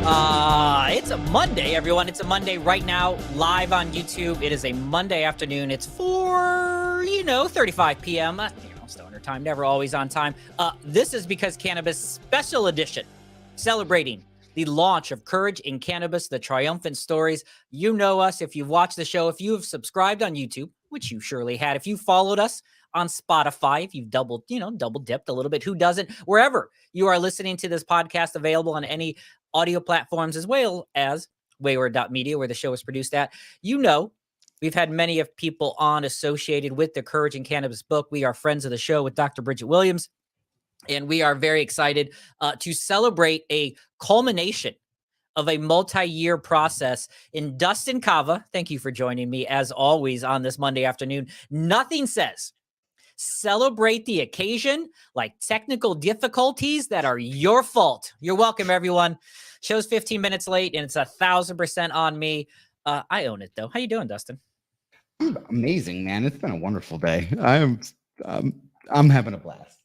It's a Monday, everyone. It's a Monday right now, live on YouTube. It is a Monday afternoon. It's 35 p.m. Stoner time, never always on time. This is Because Cannabis Special Edition, celebrating the launch of Courage in Cannabis, the Triumphant Stories. You know us if you've watched the show, if you've subscribed on YouTube, which you surely had, if you followed us on Spotify, if you've double dipped a little bit, who doesn't? Wherever you are listening to this podcast, available on any audio platforms as well as wayward.media, where the show is produced at. We've had many of people on associated with the Courage in Cannabis book. We are friends of the show with Dr. Bridget Williams, and we are very excited to celebrate a culmination of a multi-year process. In Dustin Cava, thank you for joining me as always on this Monday afternoon. Nothing says celebrate the occasion like technical difficulties that are your fault. You're welcome, everyone. Show's 15 minutes late, and it's 1,000% on me. I own it, though. How you doing, Dustin? I'm amazing, man. It's been a wonderful day. I'm having a blast.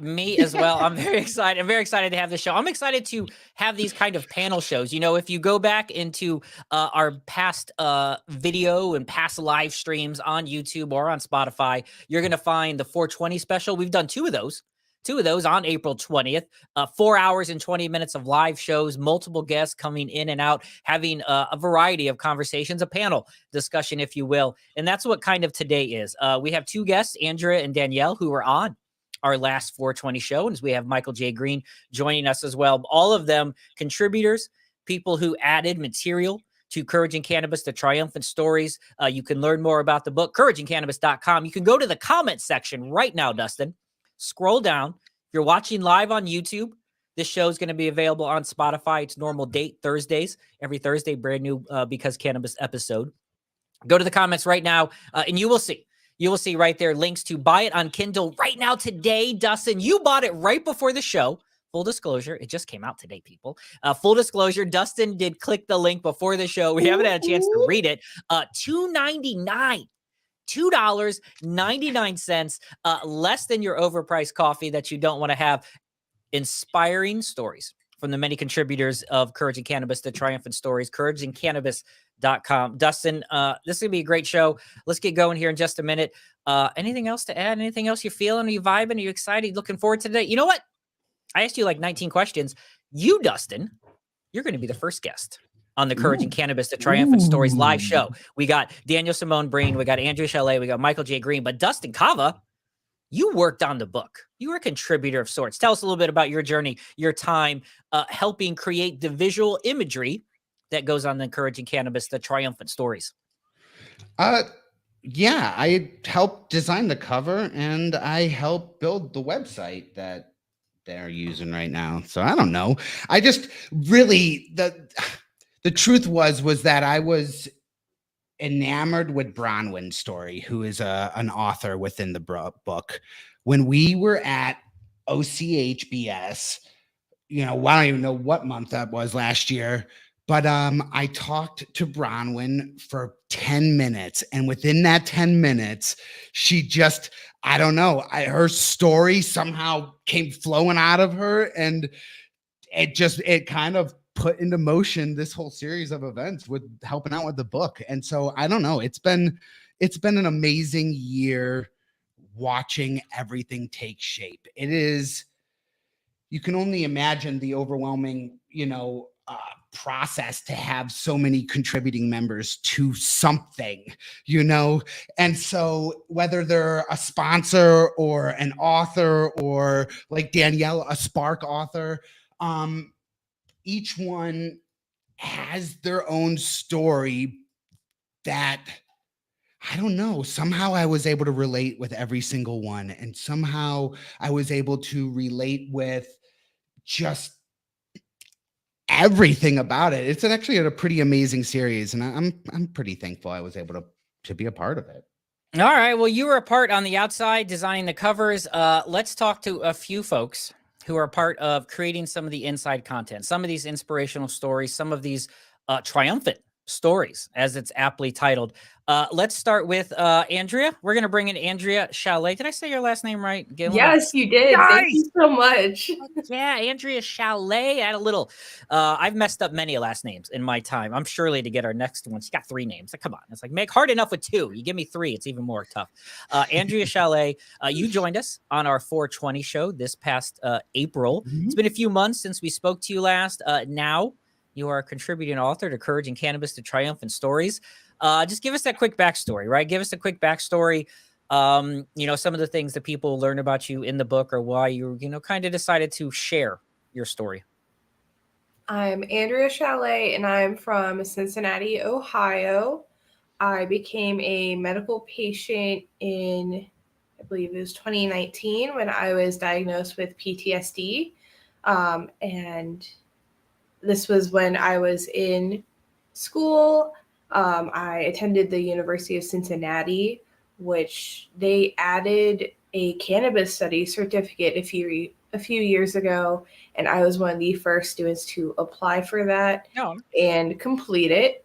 Me as well. I'm very excited. I'm very excited to have this show. I'm excited to have these kind of panel shows. You know, if you go back into our past video and past live streams on YouTube or on Spotify, you're going to find the 420 special. We've done two of those on April 20th, 4 hours and 20 minutes of live shows, multiple guests coming in and out, having a variety of conversations, a panel discussion, if you will. And that's what kind of today is. We have two guests, Andrea and Danielle, who were on our last 420 show. And we have Michael J. Green joining us as well. All of them contributors, people who added material to Courage in Cannabis, the Triumphant Stories. You can learn more about the book, courageincannabis.com. You can go to the comment section right now, Dustin. Scroll down. If you're watching live on YouTube, this show is going to be available on Spotify. It's normal date, Thursdays. Every Thursday, brand new Because Cannabis episode. Go to the comments right now, and you will see right there links to buy it on Kindle right now today. Dustin, you bought it right before the show. Full disclosure, it just came out today, people. Full disclosure, Dustin did click the link before the show. We haven't had a chance to read it. $2.99. $2.99, less than your overpriced coffee that you don't want to have. Inspiring stories from the many contributors of Courage in Cannabis, the Triumphant Stories, courageincannabis.com. Dustin, this is going to be a great show. Let's get going here in just a minute. Anything else to add? Anything else you're feeling? Are you vibing? Are you excited? Looking forward to today? You know what? I asked you like 19 questions. You, Dustin, you're going to be the first guest on the Courage in Cannabis, the Triumphant Stories live show. We got Daniel Simone Breen, we got Andrea Chalet, we got Michael J. Green, but Dustin Cava, you worked on the book. You were a contributor of sorts. Tell us a little bit about your journey, your time helping create the visual imagery that goes on the Courage in Cannabis, the Triumphant Stories. Yeah, I helped design the cover, and I helped build the website that they're using right now. So I don't know. I just really, the truth was that I was enamored with Bronwyn's story, who is an author within the book. When we were at OCHBS, I don't even know what month that was last year, but I talked to Bronwyn for 10 minutes. And within that 10 minutes, she just, I don't know, her story somehow came flowing out of her. And it kind of put into motion this whole series of events with helping out with the book. And so I don't know, it's been an amazing year watching everything take shape. It is, you can only imagine the overwhelming, process to have so many contributing members to something, and so whether they're a sponsor or an author or like Danielle, a Spark author, each one has their own story that, I don't know, somehow I was able to relate with every single one. And somehow I was able to relate with just everything about it. It's actually a pretty amazing series. And I'm pretty thankful I was able to be a part of it. All right. Well, you were a part on the outside designing the covers. Let's talk to a few folks who are part of creating some of the inside content, some of these inspirational stories, some of these triumphant Stories, as it's aptly titled. Let's start with Andrea. We're going to bring in Andrea Chalet. Did I say your last name right? Yes, you did. Nice. Thank you so much. Yeah, Andrea Chalet. I had a little. I've messed up many last names in my time. I'm Shirley to get our next one. She got 3 names. Like, come on, it's like make hard enough with 2. You give me 3, it's even more tough. Andrea Chalet, you joined us on our 420 show this past April. Mhm. It's been a few months since we spoke to you last. Now you are a contributing author to Courage and Cannabis to Triumphant Stories. Just give us that quick backstory, right? Give us a quick backstory. Some of the things that people learn about you in the book, or why you kind of decided to share your story. I'm Andrea Chalet, and I'm from Cincinnati, Ohio. I became a medical patient in, I believe it was 2019, when I was diagnosed with PTSD. And this was when I was in school. I attended the University of Cincinnati, which they added a cannabis study certificate a few years ago, and I was one of the first students to apply for that and complete it.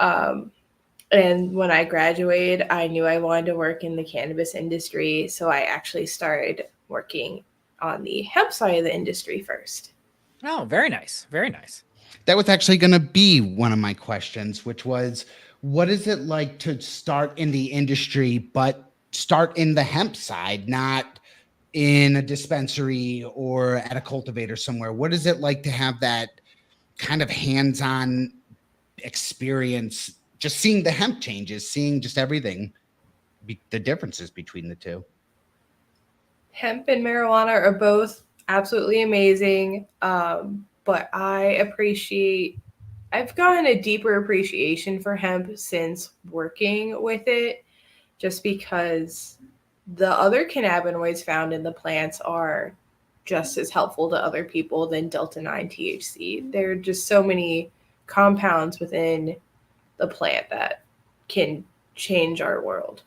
And when I graduated, I knew I wanted to work in the cannabis industry, so I actually started working on the hemp side of the industry first. Oh, very nice. Very nice. That was actually going to be one of my questions, which was, what is it like to start in the industry, but start in the hemp side, not in a dispensary or at a cultivator somewhere? What is it like to have that kind of hands-on experience, just seeing the hemp changes, seeing just everything, the differences between the two? Hemp and marijuana are both absolutely amazing. But I've gotten a deeper appreciation for hemp since working with it, just because the other cannabinoids found in the plants are just as helpful to other people than Delta-9 THC. There are just so many compounds within the plant that can change our world.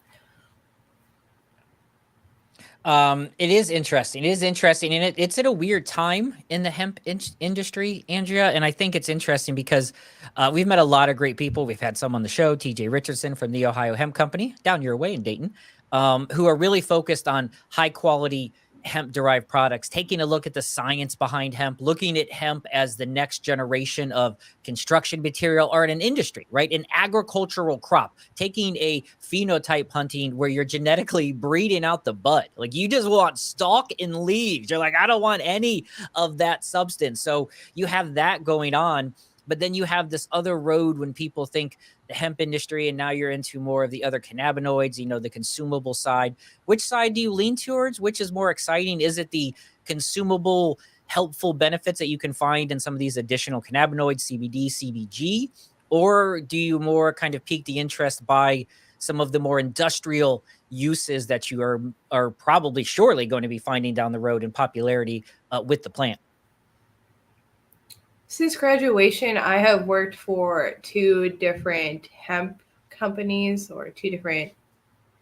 It is interesting. It is interesting, and it's at a weird time in the hemp industry, Andrea. And I think it's interesting because we've met a lot of great people. We've had some on the show, TJ Richardson from the Ohio Hemp Company down your way in Dayton, who are really focused on high quality hemp-derived products, taking a look at the science behind hemp, looking at hemp as the next generation of construction material or in an industry, right? An agricultural crop, taking a phenotype hunting where you're genetically breeding out the bud. Like you just want stalk and leaves. You're like, I don't want any of that substance. So you have that going on. But then you have this other road when people think the hemp industry, and now you're into more of the other cannabinoids, the consumable side. Which side do you lean towards? Which is more exciting? Is it the consumable, helpful benefits that you can find in some of these additional cannabinoids, CBD, CBG? Or do you more kind of pique the interest by some of the more industrial uses that you are probably surely going to be finding down the road in popularity with the plant? Since graduation, I have worked for 2 different hemp companies, or 2 different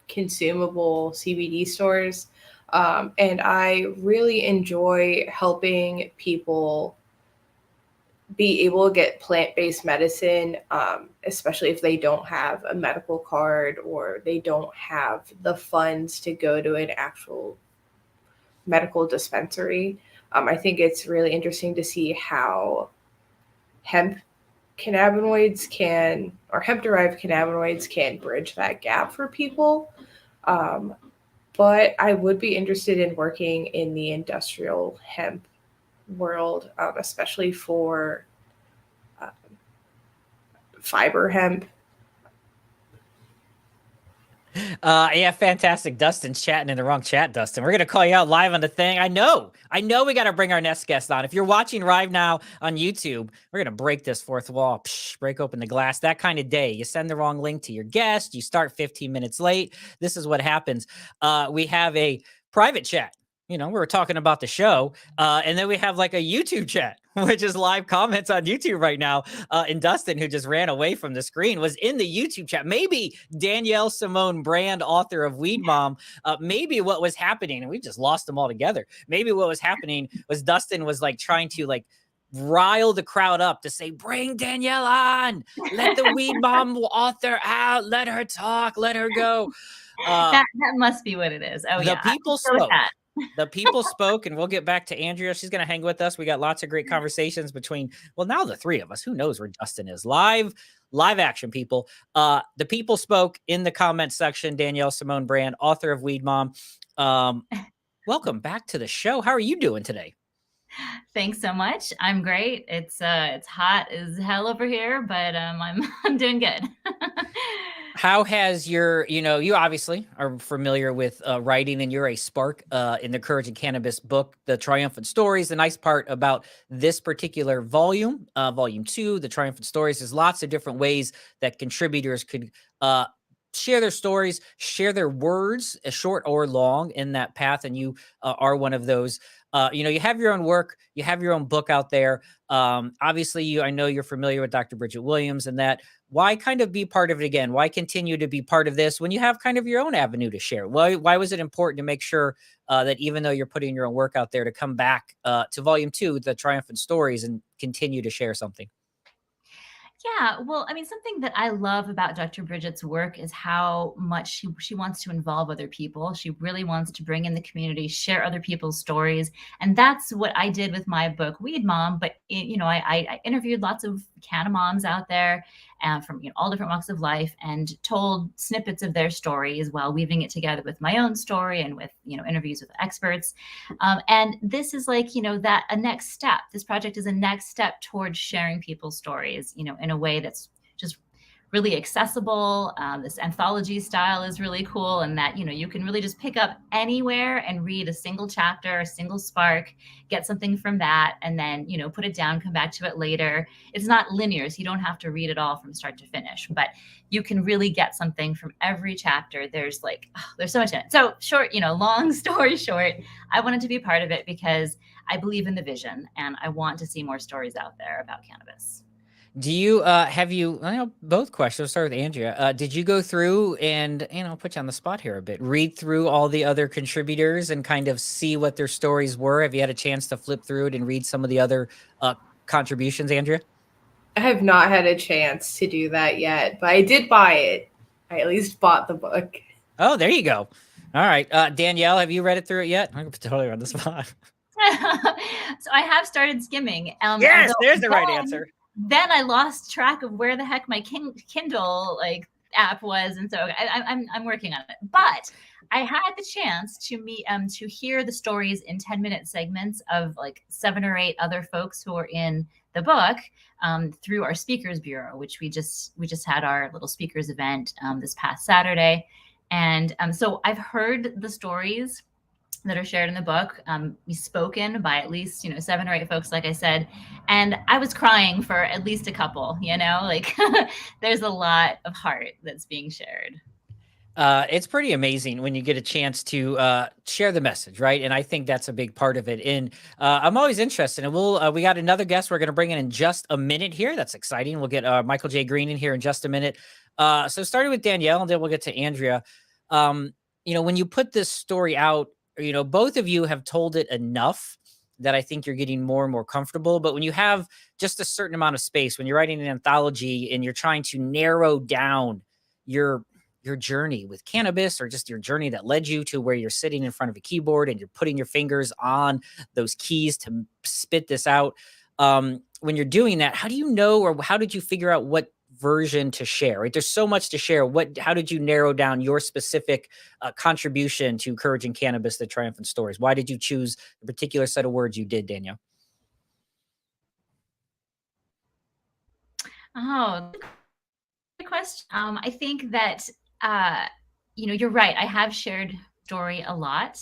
consumable CBD stores. And I really enjoy helping people be able to get plant-based medicine, especially if they don't have a medical card or they don't have the funds to go to an actual medical dispensary. I think it's really interesting to see how hemp cannabinoids hemp-derived cannabinoids can bridge that gap for people. But I would be interested in working in the industrial hemp world, especially for fiber hemp. Yeah, fantastic. Dustin's chatting in the wrong chat, Dustin. We're going to call you out live on the thing. I know we got to bring our next guest on. If you're watching live now on YouTube, we're going to break this fourth wall, break open the glass, that kind of day. You send the wrong link to your guest. You start 15 minutes late. This is what happens. We have a private chat. We were talking about the show. And then we have like a YouTube chat, which is live comments on YouTube right now. And Dustin, who just ran away from the screen, was in the YouTube chat. Maybe Danielle Simone Brand, author of Weed Mom, maybe what was happening, and we just lost them all together. Maybe what was happening was Dustin was like trying to rile the crowd up to say, bring Danielle on, let the weed mom author out, let her talk, let her go. That must be what it is. Oh, the yeah. people spoke. The people spoke, and we'll get back to Andrea. She's going to hang with us. We got lots of great conversations between, well, now the three of us. Who knows where Dustin is? Live action, people. The people spoke in the comment section. Danielle Simone Brand, author of Weed Mom. Welcome back to the show. How are you doing today? Thanks so much. I'm great. It's hot as hell over here, but I'm doing good. How has your, you obviously are familiar with writing, and you're a spark in the Courage and Cannabis book, the Triumphant Stories. The nice part about this particular volume, volume 2, the Triumphant Stories, is lots of different ways that contributors could share their stories, share their words, short or long, in that path. And you are one of those. You have your own work, you have your own book out there. Obviously, I know you're familiar with Dr. Bridget Williams, and that. Why kind of be part of it again? Why continue to be part of this when you have kind of your own avenue to share? Why was it important to make sure that even though you're putting your own work out there, to come back to volume 2, the Triumphant Stories, and continue to share something? Yeah, well, I mean, something that I love about Dr. Bridget's work is how much she wants to involve other people. She really wants to bring in the community, share other people's stories. And that's what I did with my book, Weed Mom. But, I interviewed lots of canna moms out there from all different walks of life, and told snippets of their stories while weaving it together with my own story and with, interviews with experts. And this is like, that a next step. This project is a next step towards sharing people's stories, in a way that's just really accessible. This anthology style is really cool, and that, you can really just pick up anywhere and read a single chapter, a single spark, get something from that, and then, put it down, come back to it later. It's not linear, so you don't have to read it all from start to finish, but you can really get something from every chapter. There's so much in it. So short, long story short, I wanted to be part of it because I believe in the vision, and I want to see more stories out there about cannabis. Do you both questions? I'll start with Andrea. Did you go through and, put you on the spot here a bit, read through all the other contributors and kind of see what their stories were? Have you had a chance to flip through it and read some of the other contributions, Andrea? I have not had a chance to do that yet, but I did buy it. I at least bought the book. Oh, there you go. All right. Danielle, have you read it through it yet? I'm totally on the spot. So I have started skimming. Yes, there's the right answer. Then I lost track of where the heck my Kindle app was, and so I'm working on it. But I had the chance to hear the stories in 10-minute segments of 7 or 8 other folks who are in the book through our speakers bureau, which we just had our little speakers event this past Saturday, and so I've heard the stories that are shared in the book, spoken by at least 7 or 8 folks, like I said, and I was crying for at least a couple. There's a lot of heart that's being shared. It's pretty amazing when you get a chance to share the message, right? And I think that's a big part of it. And I'm always interested. And we got another guest we're going to bring in just a minute here. That's exciting. We'll get Michael J. Green in here in just a minute. So starting with Danielle, and then we'll get to Andrea. When you put this story out, both of you have told it enough that I think you're getting more and more comfortable. But when you have just a certain amount of space, when you're writing an anthology and you're trying to narrow down your journey with cannabis, or just your journey that led you to where you're sitting in front of a keyboard and you're putting your fingers on those keys to spit this out. When you're doing that, how do you know, or how did you figure out what version to share, right? There's so much to share. How did you narrow down your specific contribution to Courage and Cannabis, the Triumphant Stories? Why did you choose the particular set of words you did, Danielle? Oh, good question. I think that, you're right. I have shared story a lot,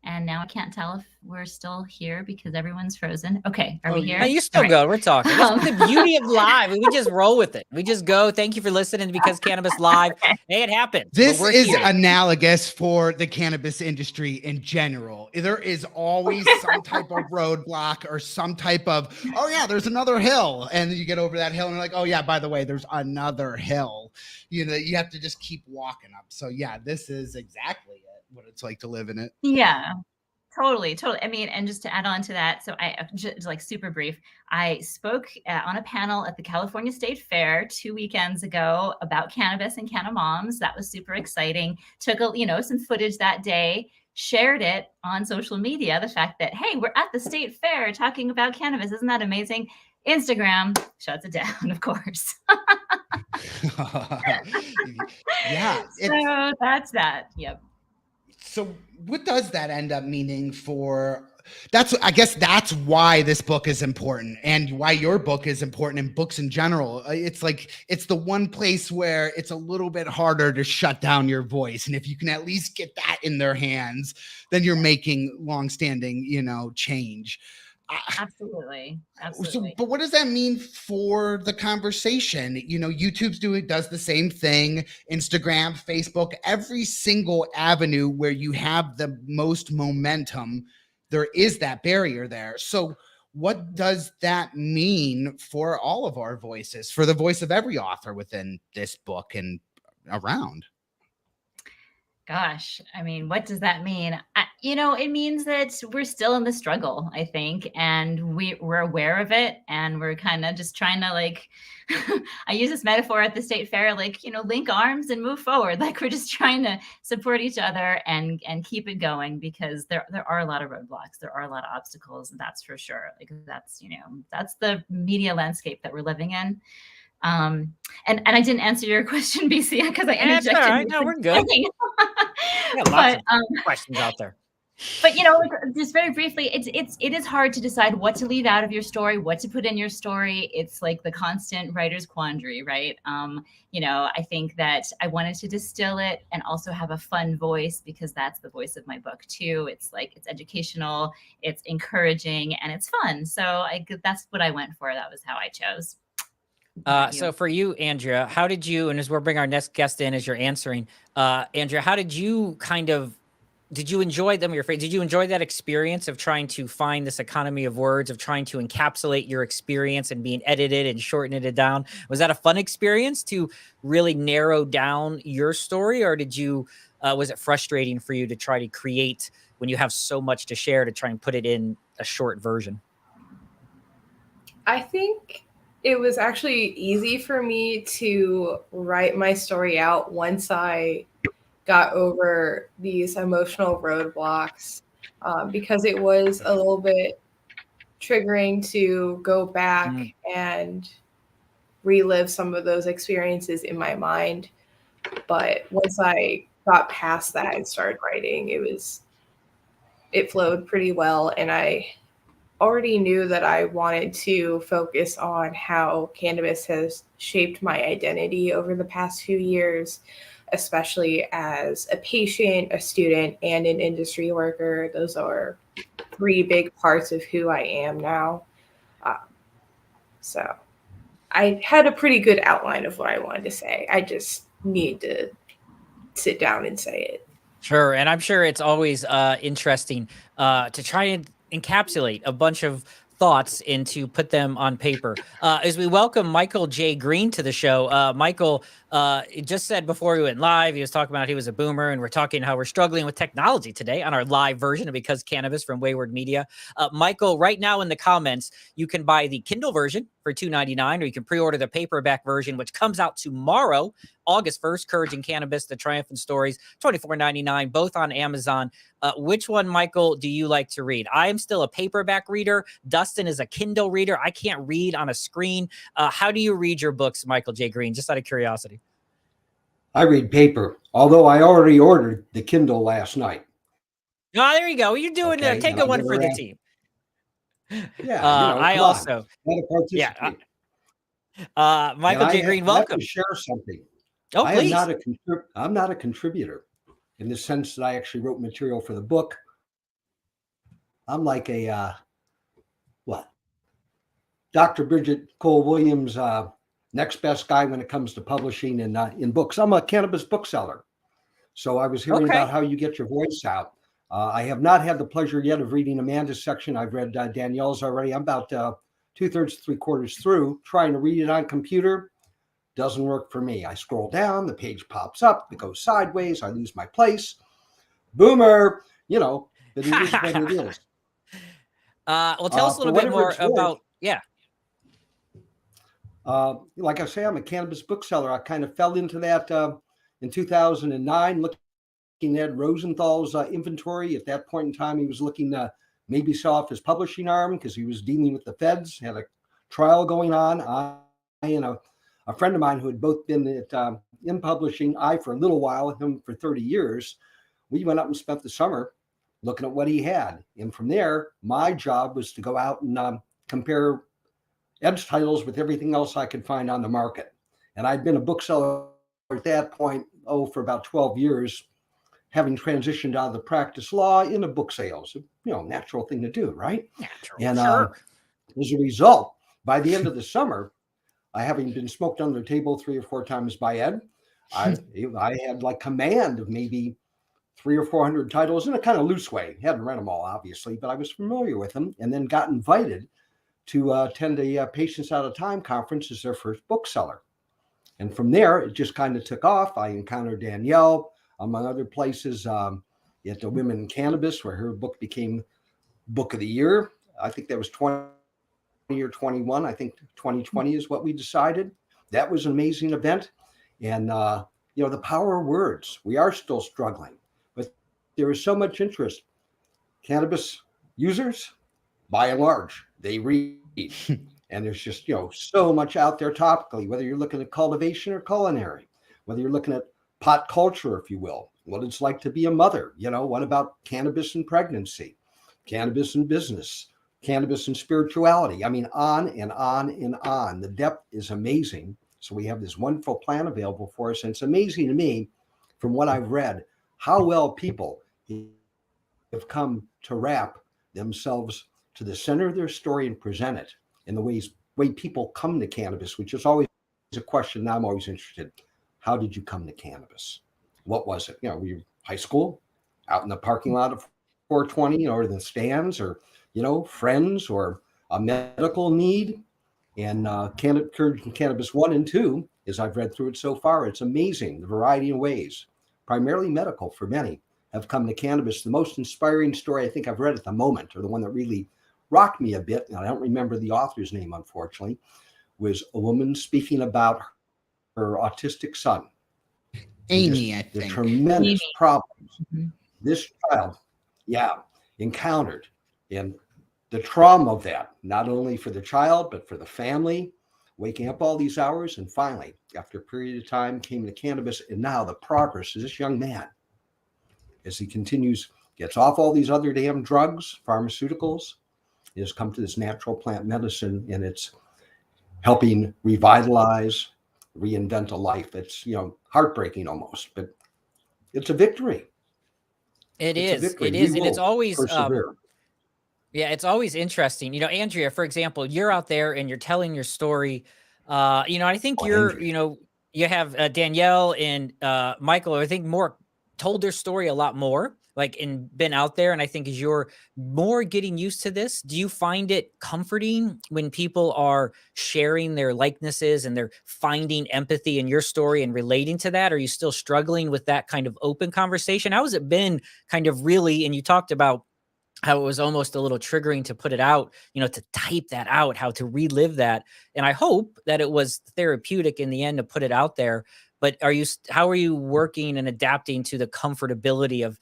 and now I can't tell if we're still here because everyone's frozen. Okay, are we here? You still go. We're talking. That's the beauty of live. We just roll with it. We just go. Thank you for listening to Because Cannabis Live. Hey, it happens. This is analogous for the cannabis industry in general. There is always some type of roadblock or some type of, oh yeah, there's another hill. And then you get over that hill and you're like, oh yeah, by the way, there's another hill. You have to just keep walking up. So yeah, this is exactly it, what it's like to live in it. Yeah. Totally. I mean, and just to add on to that, so I just like super brief. I spoke on a panel at the California State Fair 2 weekends ago about cannabis and canna moms. That was super exciting. Took some footage that day, shared it on social media. The fact that, hey, we're at the State Fair talking about cannabis, isn't that amazing? Instagram shuts it down, of course. Yeah. So that's that. Yep. So what does that end up meaning for I guess that's why this book is important and why your book is important and books in general. It's like it's the one place where it's a little bit harder to shut down your voice. And if you can at least get that in their hands, then you're making longstanding, change. Absolutely. So, but what does that mean for the conversation? YouTube's does the same thing. Instagram, Facebook, every single avenue where you have the most momentum, there is that barrier there. So what does that mean for all of our voices, for the voice of every author within this book and around? Gosh, I mean, what does that mean? It means that we're still in the struggle, I think, and we're aware of it, and we're kind of just trying to I use this metaphor at the state fair, link arms and move forward. Like we're just trying to support each other and keep it going because there are a lot of roadblocks, there are a lot of obstacles, and that's for sure. Like that's the media landscape that we're living in. And I didn't answer your question, BC, because I interjected. That's all right. No, we're good. Lots of questions out there. But just very briefly, it is hard to decide what to leave out of your story, what to put in your story. It's like the constant writer's quandary, right? I think that I wanted to distill it and also have a fun voice because that's the voice of my book too. It's educational, it's encouraging, and it's fun. So that's what I went for. That was how I chose. So for you, Andrea, how did you, and as we'll bring our next guest in as you're answering, Andrea, how did you did you enjoy them? Did you enjoy that experience of trying to find this economy of words, of trying to encapsulate your experience and being edited and shortening it down? Was that a fun experience to really narrow down your story, or was it frustrating for you to try to create when you have so much to share to try and put it in a short version? I think it was actually easy for me to write my story out once I got over these emotional roadblocks because it was a little bit triggering to go back and relive some of those experiences in my mind. But once I got past that and started writing, it flowed pretty well. And I already knew that I wanted to focus on how cannabis has shaped my identity over the past few years, especially as a patient, a student, and an industry worker. Those are 3 big parts of who I am now. So I had a pretty good outline of what I wanted to say. I just need to sit down and say it. Sure. And I'm sure it's always interesting to try and encapsulate a bunch of thoughts and to put them on paper. As we welcome Michael J. Green to the show, Michael just said before we went live, he was talking about he was a boomer, and we're talking how we're struggling with technology today on our live version of Because Cannabis from Wayward Media. Michael, right now in the comments, you can buy the Kindle version for $2.99, or you can pre-order the paperback version, which comes out tomorrow, August 1st, Courage and Cannabis, The Triumphant Stories, $24.99, both on Amazon. Which one, Michael, do you like to read? I am still a paperback reader. Dustin is a Kindle reader. I can't read on a screen. How do you read your books, Michael J. Green? Just out of curiosity. I read paper, although I already ordered the Kindle last night. Oh, there you go. You're doing take a one for the team. Yeah, I also. Michael J. Green, welcome. Let me share something. Oh, please. I'm not a contributor in the sense that I actually wrote material for the book. I'm like a Dr. Bridget Cole Williams, next best guy when it comes to publishing in books. I'm a cannabis bookseller, so I was hearing about how you get your voice out. I have not had the pleasure yet of reading Amanda's section. I've read Danielle's already. I'm about 2/3, 3/4 through. Trying to read it on computer doesn't work for me. I scroll down, the page pops up, it goes sideways, I lose my place. Boomer, but it is what it is. Well, tell us a little bit more about, yeah. Like I say, I'm a cannabis bookseller. I kind of fell into that in 2009, looking at Rosenthal's inventory. At that point in time, he was looking to maybe sell off his publishing arm because he was dealing with the feds, had a trial going on. I and a friend of mine who had both been at, in publishing, I for a little while, him for 30 years, we went up and spent the summer looking at what he had. And from there, my job was to go out and compare edge titles with everything else I could find on the market. And I'd been a bookseller at that point, for about 12 years, having transitioned out of the practice law into book sales. Natural thing to do, right? Natural, and sure. As a result, by the end of the summer, I having been smoked under the table 3 or 4 times by Ed, I had like command of maybe 300 or 400 titles in a kind of loose way. Hadn't read them all, obviously, but I was familiar with them, and then got invited to attend a Patients Out of Time conference as their first bookseller. And from there, it just kind of took off. I encountered Danielle, among other places, at the Women in Cannabis, where her book became Book of the Year. I think that was 20 or 21. I think 2020 is what we decided. That was an amazing event. And, the power of words. We are still struggling, but there is so much interest. Cannabis users, by and large, they read. And there's just, so much out there topically, whether you're looking at cultivation or culinary, whether you're looking at pot culture, if you will, what it's like to be a mother. What about cannabis and pregnancy, cannabis and business, cannabis and spirituality? I mean, on and on and on. The depth is amazing. So we have this wonderful plan available for us. And it's amazing to me, from what I've read, how well people have come to wrap themselves to the center of their story and present it in the way people come to cannabis, which is always a question I'm always interested in. How did you come to cannabis? What was it? Were you high school, out in the parking lot of 420, or the stands, or, friends, or a medical need? And Cannabis 1 and 2, as I've read through it so far, it's amazing the variety of ways, primarily medical for many, have come to cannabis. The most inspiring story I think I've read at the moment, or the one that really rocked me a bit, and I don't remember the author's name, unfortunately, was a woman speaking about her autistic son. Amy, I think. The tremendous problems this child, encountered, and the trauma of that, not only for the child, but for the family, waking up all these hours. And finally, after a period of time, came to cannabis. And now the progress of this young man, as he continues, gets off all these other damn drugs, pharmaceuticals, has come to this natural plant medicine, and it's helping revitalize, reinvent a life. It's, heartbreaking almost, but it's a victory. It is. And it's always, it's always interesting. Andrea, for example, you're out there and you're telling your story. I think you have Danielle and Michael, I think more told their story a lot more, and been out there. And I think as you're more getting used to this, do you find it comforting when people are sharing their likenesses and they're finding empathy in your story and relating to that? Are you still struggling with that kind of open conversation? How has it been kind of really, and you talked about how it was almost a little triggering to put it out, to type that out, how to relive that. And I hope that it was therapeutic in the end to put it out there. But how are you working and adapting to the comfortability of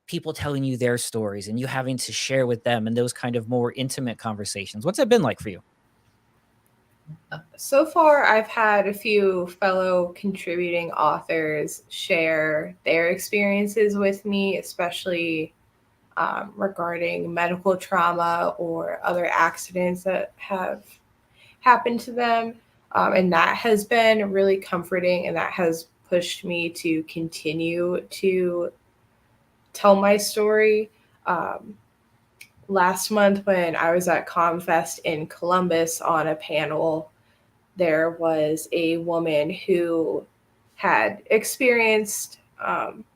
people telling you their stories and you having to share with them and those kind of more intimate conversations? What's that been like for you? So far, I've had a few fellow contributing authors share their experiences with me, especially regarding medical trauma or other accidents that have happened to them. And that has been really comforting, and that has pushed me to continue to tell my story. Last month when I was at ComFest in Columbus on a panel, there was a woman who had experienced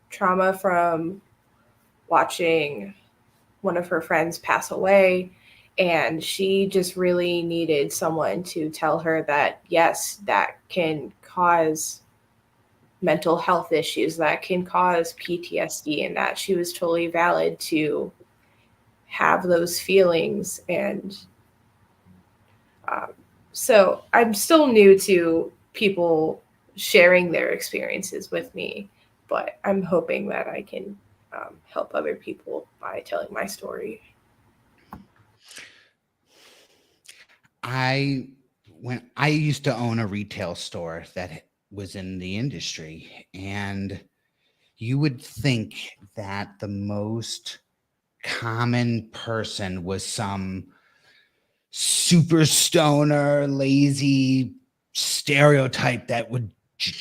trauma from watching one of her friends pass away. And she just really needed someone to tell her that, yes, that can cause mental health issues, that can cause PTSD, and that she was totally valid to have those feelings. And so I'm still new to people sharing their experiences with me, but I'm hoping that I can help other people by telling my story. I used to own a retail store that was in the industry, and you would think that the most common person was some super stoner, lazy stereotype that would,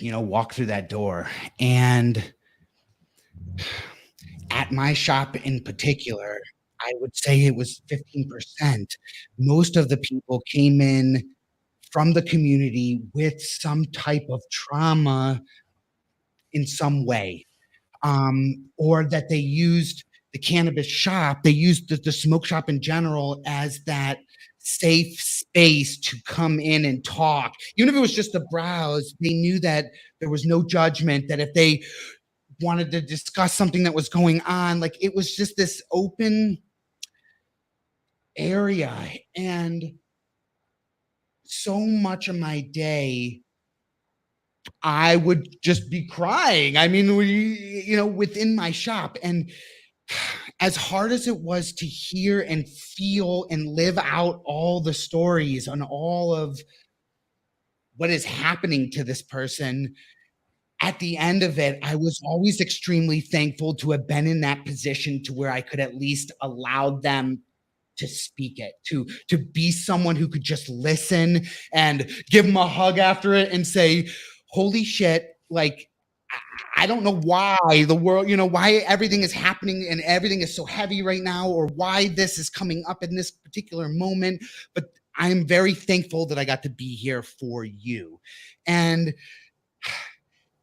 walk through that door. And at my shop in particular, I would say it was 15%. Most of the people came in from the community with some type of trauma in some way, or that they used the cannabis shop, they used the smoke shop in general as that safe space to come in and talk. Even if it was just a browse, they knew that there was no judgment, that if they wanted to discuss something that was going on, like it was just this open area. And so much of my day, I would just be crying. I mean, within my shop. And as hard as it was to hear and feel and live out all the stories on all of what is happening to this person, at the end of it, I was always extremely thankful to have been in that position to where I could at least allow them to speak it, to be someone who could just listen and give them a hug after it and say, holy shit, like, I don't know why the world, why everything is happening and everything is so heavy right now, or why this is coming up in this particular moment, but I'm very thankful that I got to be here for you. And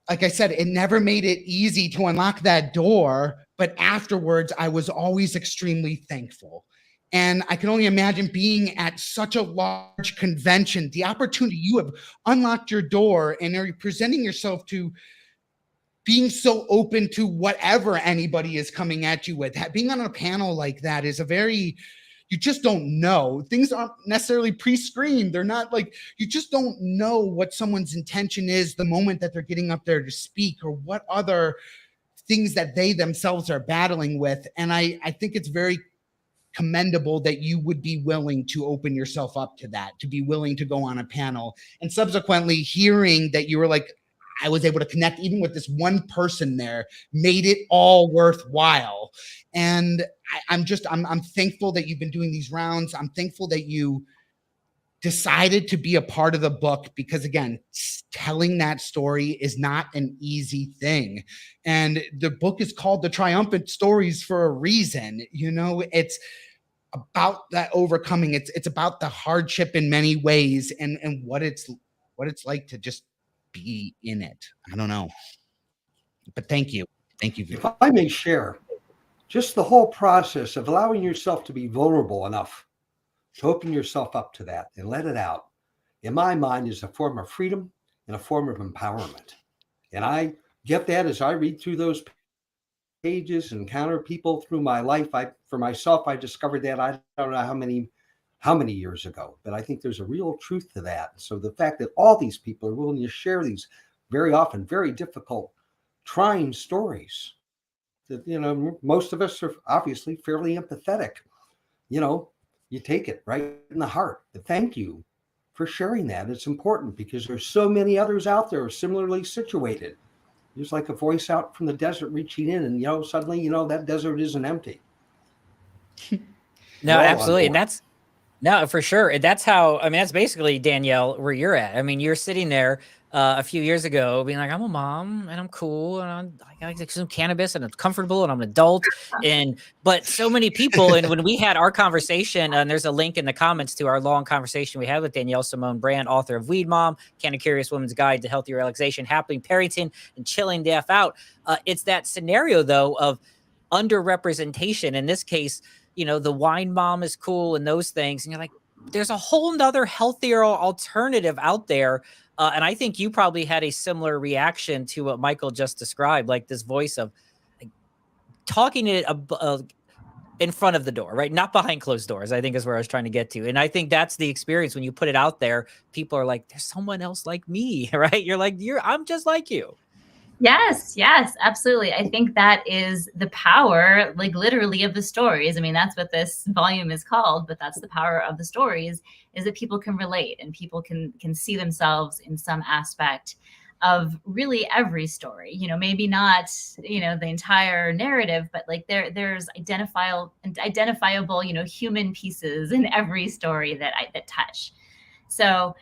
like I said, it never made it easy to unlock that door, but afterwards, I was always extremely thankful. And I can only imagine being at such a large convention, the opportunity, you have unlocked your door and are presenting yourself to being so open to whatever anybody is coming at you with. Being on a panel like that is you just don't know. Things aren't necessarily pre-screened. They're not like, you just don't know what someone's intention is the moment that they're getting up there to speak, or what other things that they themselves are battling with. And I think it's very commendable that you would be willing to open yourself up to that, to be willing to go on a panel. And subsequently hearing that you were like, I was able to connect even with this one person there, made it all worthwhile. And I'm thankful that you've been doing these rounds. I'm thankful that you decided to be a part of the book, because again, telling that story is not an easy thing. And the book is called The Triumphant Stories for a reason. It's about that overcoming. It's about the hardship in many ways, and what it's like to just be in it. I don't know. But thank you. If I may share, just the whole process of allowing yourself to be vulnerable enough to open yourself up to that and let it out, in my mind, is a form of freedom and a form of empowerment. And I get that as I read through those pages and encounter people through my life. For myself, I discovered that I don't know how many years ago, but I think there's a real truth to that. So the fact that all these people are willing to share these very often very difficult, trying stories, that most of us are obviously fairly empathetic. You take it right in the heart. But thank you for sharing that. It's important because there's so many others out there similarly situated. There's like a voice out from the desert reaching in, and suddenly that desert isn't empty. No, absolutely. And that's no, for sure. That's how, that's basically, Danielle, where you're at. I mean, you're sitting there a few years ago being like, I'm a mom and I'm cool and I like some cannabis and I'm comfortable and I'm an adult. But so many people, and when we had our conversation, and there's a link in the comments to our long conversation we had with Danielle Simone Brand, author of Weed Mom, Canna Curious Woman's Guide to Healthy Relaxation, Happy Parenting, and Chilling the F Out. It's that scenario, though, of underrepresentation. In this case, the wine mom is cool and those things. And you're like, there's a whole nother healthier alternative out there. And I think you probably had a similar reaction to what Michael just described, like this voice of like, talking it in front of the door, right? Not behind closed doors, I think is where I was trying to get to. And I think that's the experience when you put it out there. People are like, there's someone else like me, right? You're like, I'm just like you. Yes, yes, absolutely. I think that is the power, like literally, of the stories. I mean, that's what this volume is called, but that's the power of the stories, is that people can relate and people can see themselves in some aspect of really every story. You know, maybe not, you know, the entire narrative, but like there's identifiable, you know, human pieces in every story that touch. So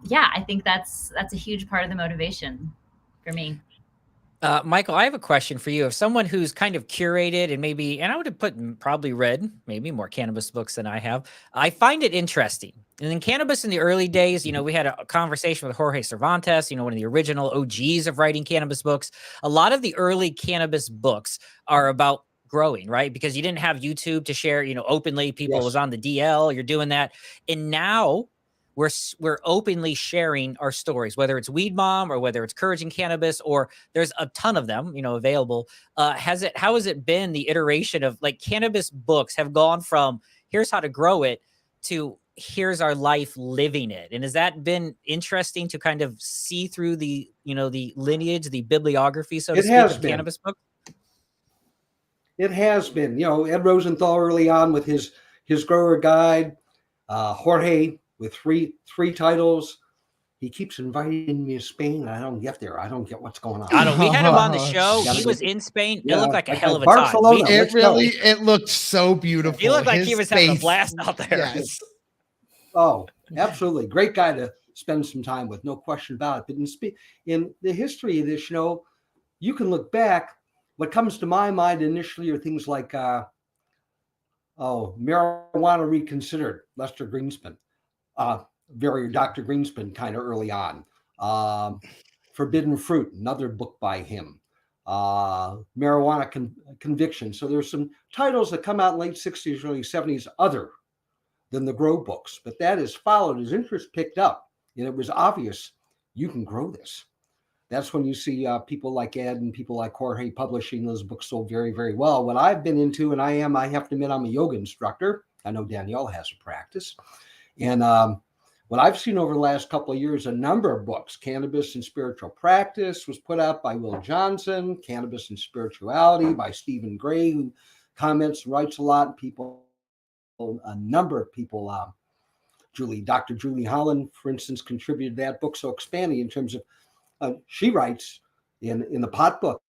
yeah, I think that's a huge part of the motivation for me. Michael, I have a question for you. If someone who's kind of curated and I would have probably read maybe more cannabis books than I have, I find it interesting. And in cannabis in the early days, you know, we had a conversation with Jorge Cervantes, you know, one of the original OGs of writing cannabis books. A lot of the early cannabis books are about growing, right? Because you didn't have YouTube to share, you know, openly. People Yes. was on the DL, you're doing that. And now we're openly sharing our stories, whether it's Weed Mom or whether it's Courage in Cannabis, or there's a ton of them, you know, available. How has it been, the iteration of like cannabis books have gone from here's how to grow it to here's our life living it? And has that been interesting to kind of see through the, you know, the lineage, the bibliography, so to It speak, has of been. cannabis books? It has been. You know, Ed Rosenthal early on with his grower guide, Jorge with three titles. He keeps inviting me to Spain, and I don't get there. I don't get what's going on. I don't. We had him on the Oh, show. Gotta He go was get- in Spain. It Yeah, looked like a like hell of a Barcelona. time. Let's go. it looked so beautiful. He looked like he His was having a face- blast out there. Yes. Oh, absolutely. Great guy to spend some time with, no question about it. But in the history of this, you know, you can look back. What comes to my mind initially are things like, Marijuana Reconsidered, Lester Greenspan. Very Dr. Greenspan kind of early on. Forbidden Fruit, another book by him. Marijuana Conviction. So there's some titles that come out in late 60s, early 70s, other than the grow books. But that is followed, his interest picked up, and it was obvious you can grow this. That's when you see people like Ed and people like Jorge publishing those books so very, very well. What I've been into, and I have to admit, I'm a yoga instructor. I know Danielle has a practice. And what I've seen over the last couple of years, a number of books. Cannabis and Spiritual Practice was put out by Will Johnson. Cannabis and Spirituality by Stephen Gray, who comments and writes a lot. A number of people, Dr. Julie Holland, for instance, contributed to that book. So expanding in terms of, she writes in the pot book,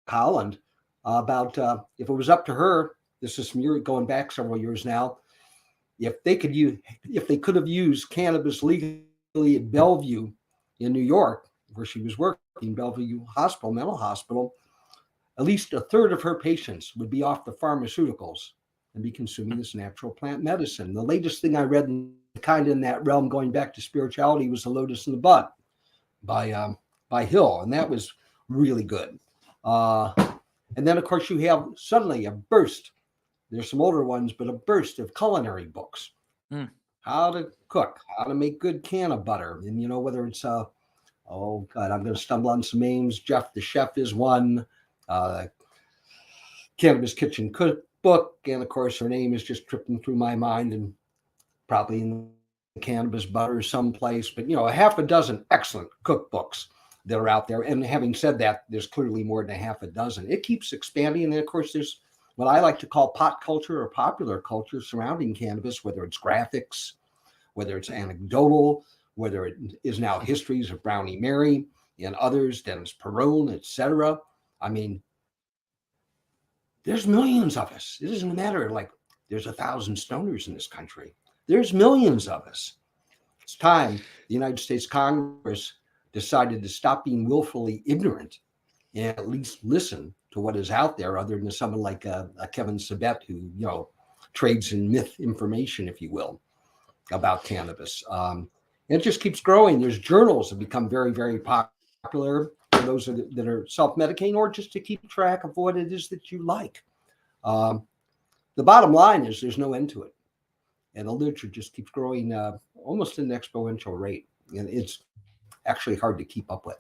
Holland, about if it was up to her, this is going back several years now, if they could have used cannabis legally at Bellevue in New York, where she was working, Bellevue mental hospital, at least a third of her patients would be off the pharmaceuticals and be consuming this natural plant medicine. The latest thing I read kind of in that realm, going back to spirituality, was The Lotus in the Bud by Hill, and that was really good. And then, of course, you have suddenly a burst. There's some older ones, but a burst of culinary books. How to cook, how to make good can of butter. And, you know, whether it's, I'm going to stumble on some names. Jeff the Chef is one. Cannabis Kitchen Cookbook. And, of course, her name is just tripping through my mind, and probably in Cannabis Butter someplace. But, you know, a half a dozen excellent cookbooks that are out there. And having said that, there's clearly more than a half a dozen. It keeps expanding. And, of course, there's what I like to call pot culture or popular culture surrounding cannabis, whether it's graphics, whether it's anecdotal, whether it is now histories of Brownie Mary and others, Dennis Perone, etc. I mean, there's millions of us. It doesn't matter like there's 1,000 stoners in this country. There's millions of us. It's time the United States Congress decided to stop being willfully ignorant and at least listen to what is out there, other than someone like Kevin Sabet, who, you know, trades in myth information, if you will, about cannabis. It just keeps growing. There's journals that become very, very popular for those that are self-medicating, or just to keep track of what it is that you like. The bottom line is there's no end to it. And the literature just keeps growing almost at an exponential rate. And it's actually hard to keep up with.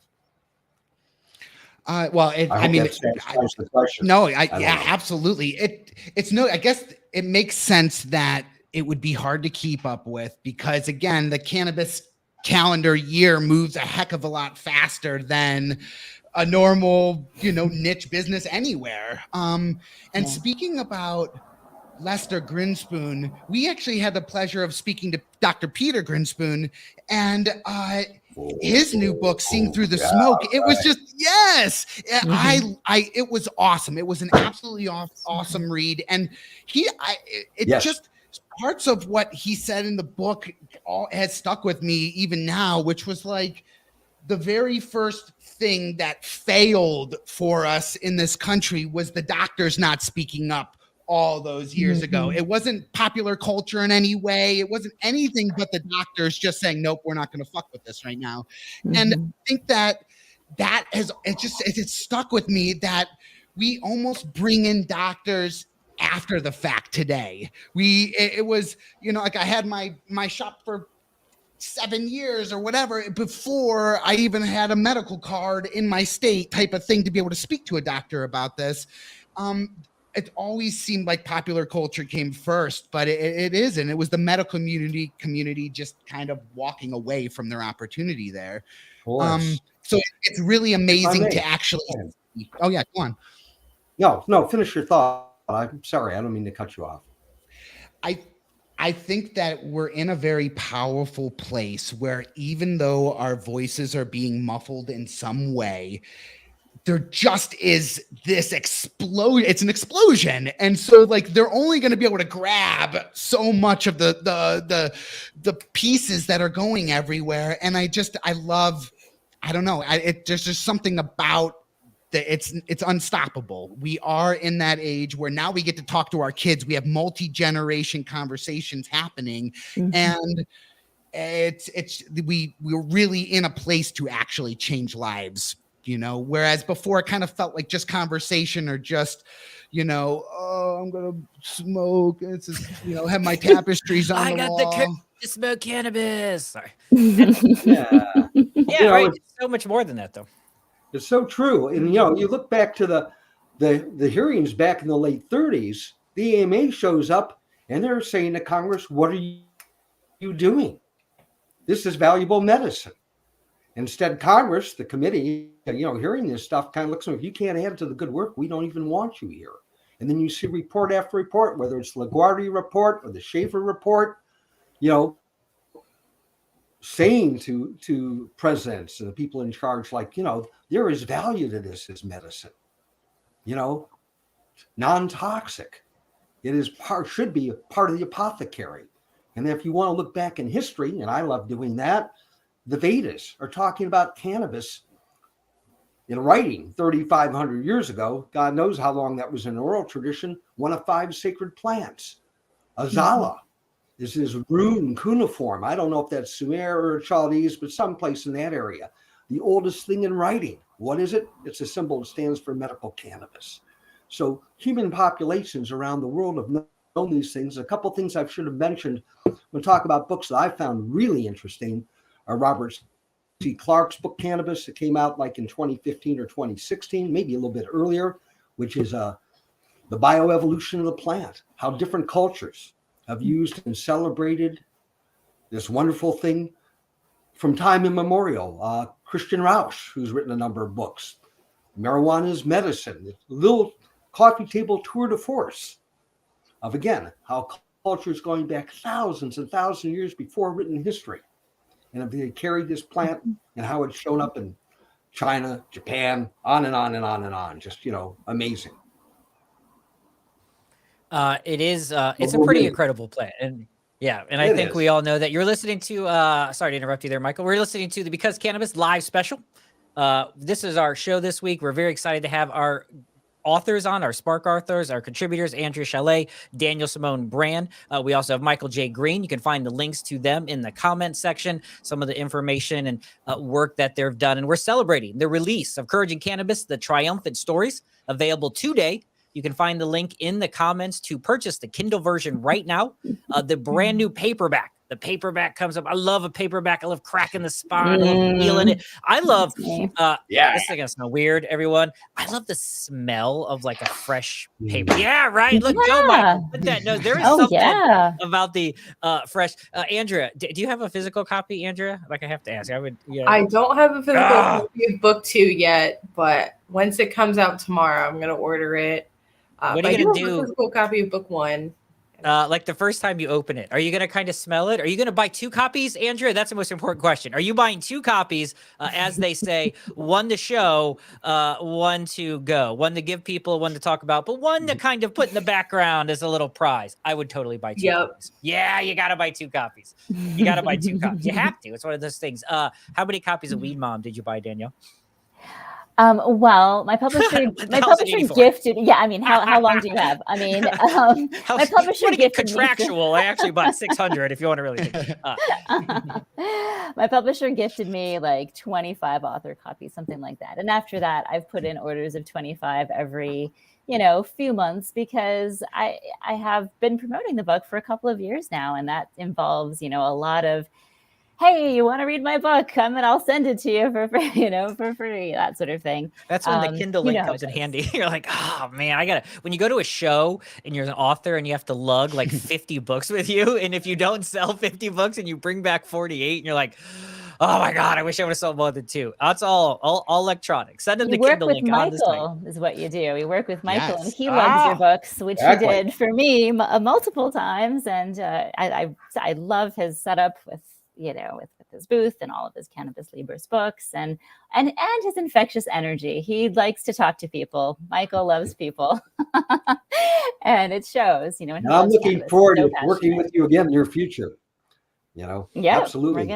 Well, I mean, that satisfies the question. no, I don't know. absolutely. I guess it makes sense that it would be hard to keep up with because again, the cannabis calendar year moves a heck of a lot faster than a normal, niche business anywhere. And speaking about Lester Grinspoon, we actually had the pleasure of speaking to Dr. Peter Grinspoon, and his new book, Seeing Through the Smoke. It was just it was awesome. It was an absolutely awesome read, and just parts of what he said in the book all has stuck with me even now, which was like the very first thing that failed for us in this country was the doctors not speaking up all those years ago. It wasn't popular culture in any way. It wasn't anything but the doctors just saying, nope, we're not going to fuck with this right now. And I think that it's stuck with me that we almost bring in doctors after the fact today. It was, like I had my shop for 7 years or whatever before I even had a medical card in my state type of thing to be able to speak to a doctor about this. It always seemed like popular culture came first, but it isn't. It was the medical community just kind of walking away from their opportunity there. So it's really amazing to actually. Oh yeah, go on. No, finish your thought. I'm sorry, I don't mean to cut you off. I think that we're in a very powerful place where even though our voices are being muffled in some way, there just is this explosion. It's an explosion. And so like, they're only going to be able to grab so much of the pieces that are going everywhere. And I don't know. There's just something about it's unstoppable. We are in that age where now we get to talk to our kids. We have multi-generation conversations happening, and we're really in a place to actually change lives, whereas before it kind of felt like just conversation or just, oh, I'm going to smoke. It's just, have my tapestries on the wall. I got to smoke cannabis. Sorry. Yeah, right. It's so much more than that though. It's so true. And, you look back to the hearings back in the late 30s, the AMA shows up and they're saying to Congress, what are you doing? This is valuable medicine. Instead, Congress, the committee, hearing this stuff kind of looks like, if you can't add to the good work, we don't even want you here. And then you see report after report, whether it's the LaGuardia report or the Schaefer report, saying to presidents and the people in charge, like, there is value to this as medicine, non-toxic. It should be a part of the apothecary. And if you want to look back in history, and I love doing that, the Vedas are talking about cannabis in writing 3,500 years ago. God knows how long that was in oral tradition. One of 5 sacred plants. Azala. This is rune cuneiform. I don't know if that's Sumer or Chaldees, but someplace in that area. The oldest thing in writing. What is it? It's a symbol that stands for medical cannabis. So human populations around the world have known these things. A couple of things I should have mentioned when we talk about books that I found really interesting are Robert C. Clark's book, Cannabis. It came out like in 2015 or 2016, maybe a little bit earlier, which is the bioevolution of the plant, how different cultures have used and celebrated this wonderful thing from time immemorial. Christian Rausch, who's written a number of books, Marijuana is Medicine, a little coffee table tour de force of, again, how cultures going back thousands and thousands of years before written history, and if they carried this plant and how it's shown up in China, Japan, on and on and on and on. Just, amazing. It is. It's a pretty incredible plant, and I think we all know that. You're listening to. Sorry to interrupt you there, Michael. We're listening to the Because Cannabis live special. This is our show this week. We're very excited to have our authors on, our Spark authors, our contributors, Andrea Chalet, Daniel Simone Brand. We also have Michael J. Green. You can find the links to them in the comment section, some of the information and work that they've done. And we're celebrating the release of Courage in Cannabis, the Triumphant Stories, available today. You can find the link in the comments to purchase the Kindle version right now. The brand new paperback, the paperback comes up. I love a paperback. I love cracking the spine. I love feeling it. I love, this is going to sound weird, everyone. I love the smell of like a fresh paper. Yeah, right. Look, go, Michael. Put that nose. There is something about the fresh. Andrea, do you have a physical copy, Andrea? Like I have to ask. I would. Yeah. I don't have a physical copy of book 2 yet, but once it comes out tomorrow, I'm gonna order it. What are you gonna do? A physical copy of book 1. Like the first time you open it, are you gonna kind of smell it? Are you gonna buy 2 copies, Andrea? That's the most important question. Are you buying 2 copies, as they say, one to show, one to go, one to give people, one to talk about, but one to kind of put in the background as a little prize? I would totally buy 2 copies. Yeah, you gotta buy 2 copies. You gotta buy 2 copies. You have to. It's one of those things. How many copies of Weed Mom did you buy, Danielle? Well, my publisher gifted. Yeah, I mean, how long do you have? I mean, my publisher gifted contractual. I actually bought 600. If you want to really think. My publisher gifted me like 25 author copies, something like that. And after that, I've put in orders of 25 every few months, because I have been promoting the book for a couple of years now, and that involves a lot of, hey, you want to read my book? Come and I'll send it to you for free, for free, that sort of thing. That's when the Kindle link comes in handy. You're like, oh man, when you go to a show and you're an author and you have to lug like 50 books with you. And if you don't sell 50 books and you bring back 48 and you're like, oh my God, I wish I would have sold more than 2. That's all electronic. Send them the Kindle link on this Michael is what you do. We work with Michael, and he loves your books, which he did for me multiple times. And I love his setup with his booth and all of his Cannabis Libris books and his infectious energy. He likes to talk to people. Michael loves people. And it shows, and I'm looking forward to working with you again in your future. Yeah, absolutely.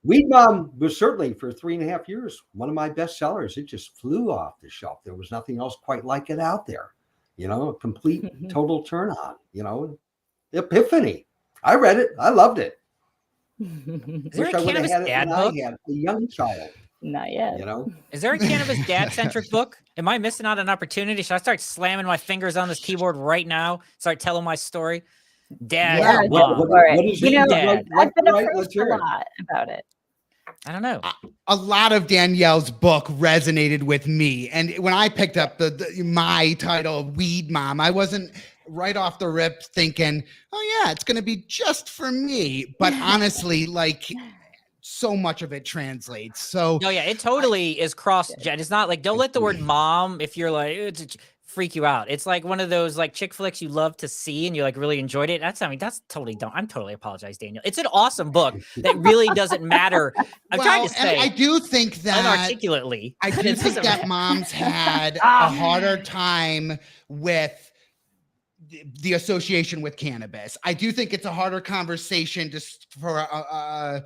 Weed Mom was certainly, for 3.5 years, one of my best sellers. It just flew off the shelf. There was nothing else quite like it out there. A complete, total turn on, epiphany. I read it. I loved it. Is there a Cannabis dad book? I had a young child. Not yet. Is there a Cannabis dad-centric book? Am I missing out on an opportunity? Should I start slamming my fingers on this keyboard right now? Start telling my story? Dad. What is it? I've been approached a lot about it. I don't know. A lot of Danielle's book resonated with me. And when I picked up my title, Weed Mom, I wasn't right off the rip thinking, oh yeah, it's going to be just for me. But honestly, like, so much of it translates. So no, yeah, it totally is cross-gen. It's not like, don't let the word mom, if you're like, freak you out. It's like one of those like chick flicks you love to see and you like really enjoyed it. That's totally dumb. I'm totally apologize, Daniel. It's an awesome book that really doesn't matter. I'm trying to say, I do think that unarticulately. I do think that moms had a harder time with the association with cannabis. I do think it's a harder conversation just for a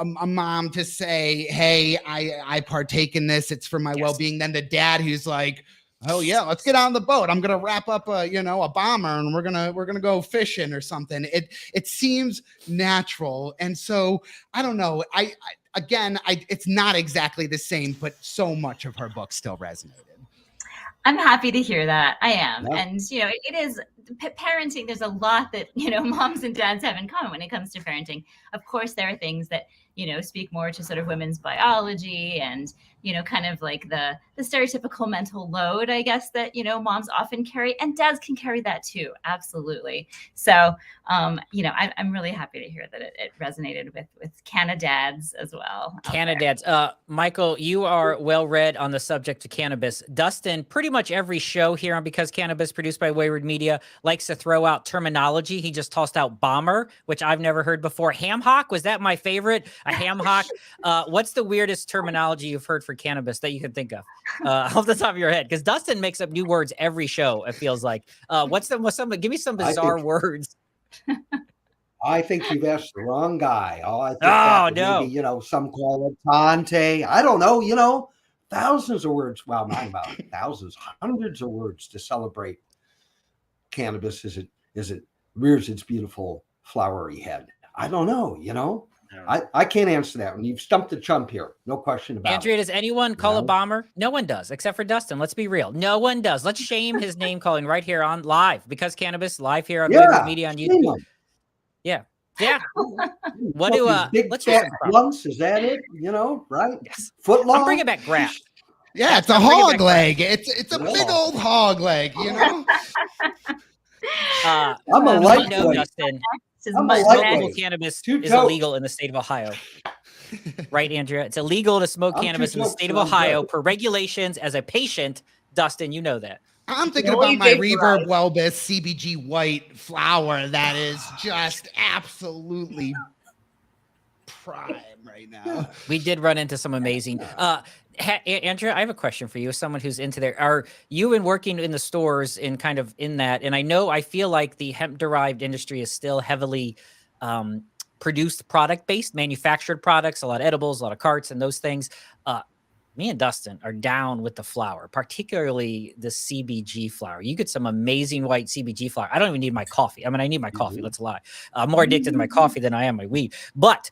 mom to say, hey, I partake in this. It's for my well-being. Then the dad who's like, oh yeah, let's get on the boat. I'm going to wrap up a bomber and we're going to go fishing or something. It seems natural. And so I don't know. It's not exactly the same, but so much of her book still resonated. I'm happy to hear that. I am. Yeah. And, it is parenting. There's a lot that, moms and dads have in common when it comes to parenting. Of course, there are things that, speak more to sort of women's biology and, kind of like the stereotypical mental load, I guess, that, moms often carry, and dads can carry that too. Absolutely. So, I'm really happy to hear that it resonated with Canna dads as well. Canna dads. Michael, you are well read on the subject of cannabis. Dustin, pretty much every show here on Because Cannabis, produced by Wayward Media, likes to throw out terminology. He just tossed out bomber, which I've never heard before. Ham hock, was that my favorite? A ham hock. What's the weirdest terminology you've heard for cannabis that you can think of off the top of your head? Because Dustin makes up new words every show, it feels like. Give me some bizarre words. I think you've asked the wrong guy. Maybe, some call it Tante. I don't know, thousands of words. Well, not about thousands, hundreds of words to celebrate cannabis as it rears its beautiful flowery head. I don't know, I can't answer that one. You've stumped the chump here. No question about Andrea, it. Does anyone call a bomber? No one does, except for Dustin. Let's be real. No one does. Let's shame his name calling right here on live. Because Cannabis, live here on Wayward Media on YouTube. Yeah. What Got do these big let's do fat some props. lumps? Is that it? You know, right? Yes. Foot long. I'm bringing back grass. Yeah, it's a I'm bringing hog back leg. It's a big old hog leg, you know? I'm a You know, lightweight. Dustin, I'm a smokable lightweight. cannabis Two is totes. illegal in the state of Ohio. Right, Andrea? It's illegal to smoke I'm cannabis two in the totes, state of so I'm Ohio good. per regulations. As a patient, Dustin, you know that. I'm thinking Only about my big Reverb for us. Wellness CBG white flower that is just absolutely prime right now. We did run into some amazing. Andrea, I have a question for you. As someone who's into there, are you been working in the stores and kind of in that? And I feel like the hemp derived industry is still heavily produced product based, manufactured products, a lot of edibles, a lot of carts, and those things. Me and Dustin are down with the flower, particularly the CBG flower. You get some amazing white CBG flower. I don't even need my coffee. I mean, I need my coffee. Let's lie. I'm more addicted to my coffee than I am my weed. But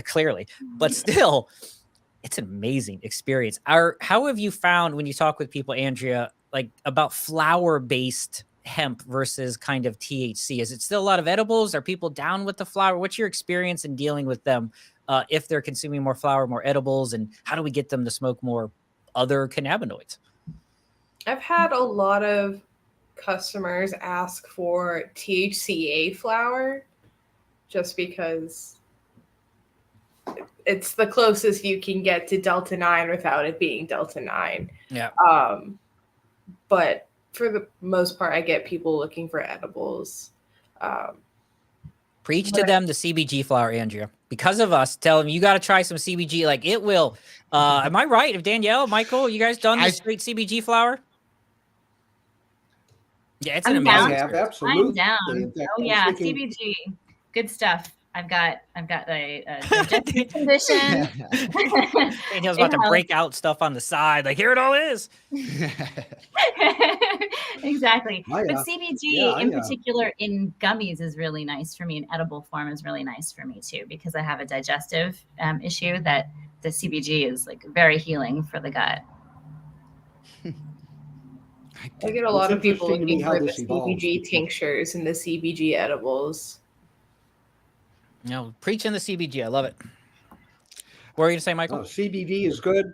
clearly, but still, it's an amazing experience. How have you found when you talk with people, Andrea, like about flower-based hemp versus kind of THC? Is it still a lot of edibles? Are people down with the flower? What's your experience in dealing with them? If they're consuming more flower, more edibles, and how do we get them to smoke more other cannabinoids? I've had a lot of customers ask for THCA flower just because it's the closest you can get to Delta 9 without it being Delta 9. Yeah. But for the most part, I get people looking for edibles. Preach to them the CBG flower, Andrea. Because of us, tell them you got to try some CBG. Like it will. Am I right? If Danielle, Michael, you guys done the straight CBG flower? Yeah, it's an amazing. I have, absolutely. I'm down. In fact, Oh I was yeah, thinking- CBG, good stuff. I've got a digestive condition. Danielle's about to break out stuff on the side. Like here it all is. Exactly. Oh, yeah. But CBG Yeah, in yeah. particular in gummies is really nice for me. In edible form is really nice for me too, because I have a digestive issue that the CBG is like very healing for the gut. I get a lot of people interesting to me looking how for the this evolves. CBG tinctures and the CBG edibles. No, preaching the CBG. I love it. What were you gonna say, Michael? CBD is good.